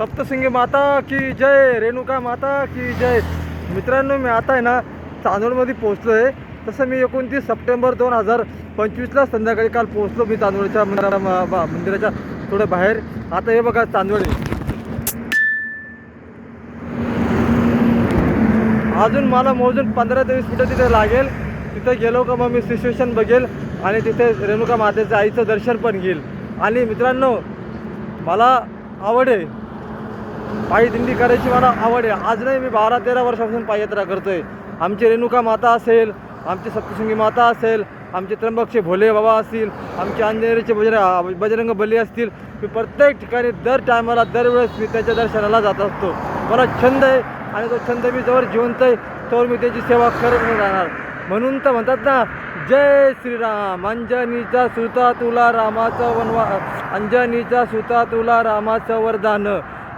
सप्तशृंगी माता की जय, रेणुका माता की जय. मित्रांनो, मी आता आहे ना चांदोडमध्ये पोहोचलो आहे. तसं मी 29 सप्टेंबर 2025ला संध्याकाळी काल पोहोचलो मी चांदोडच्या मंदिराच्या थोडं बाहेर. आता हे बघा चांदोड आहे. अजून मला मोजून 15 ते 20 मिनिटं तिथे लागेल. तिथे गेलो का मग मी सिच्युएशन बघेल आणि तिथे रेणुका मातेचं आईचं दर्शन पण घेईल. आणि मित्रांनो, मला आवड आहे पायी दिंडी करायची, मला आवड आहे. आज नाही, मी 12-13 वर्षापासून पाययात्रा करतोय. आमची रेणुका माता असेल, आमची सप्तशृंगी माता असेल, आमचे त्र्यंबकचे भोले बाबा असतील, आमचे अंजनेरीचे बजरंग बली असतील, मी प्रत्येक ठिकाणी दर टायमाला दरवेळेस मी त्याच्या दर्शनाला जात असतो. मला छंद आहे आणि तो छंद मी जवळ जिवंत आहे तोवर मी त्याची सेवा करत राहणार. म्हणून तर म्हणतात ना, जय श्रीराम. अंजनीचा सुता तुला रामाचं अंजनीचा सुता तुला रामाचं वरदान,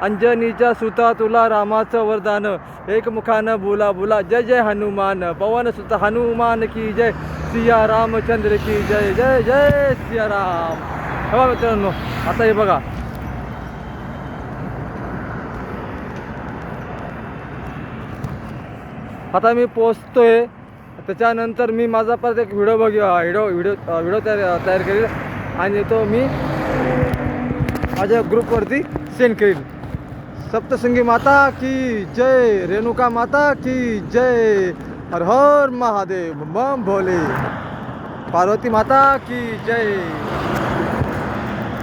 अंजनीच्या सुता तुला रामाचं वरदान, एक मुखानं बोला बोला जय जय हनुमान, पवन सुत हनुमान की जय, सिया रामचंद्र की जय, जय जय सिया राम. हवा मित्रांनो, आता हे बघा, आता मी पोचतोय. त्याच्यानंतर मी माझा परत एक व्हिडिओ तयार करेल आणि तो मी माझ्या ग्रुपवरती सेंड करेल. सप्तशृंगी माता की जय, रेणुका माता की जय, हर हर महादेव, बम भोले, पार्वती माता की जय.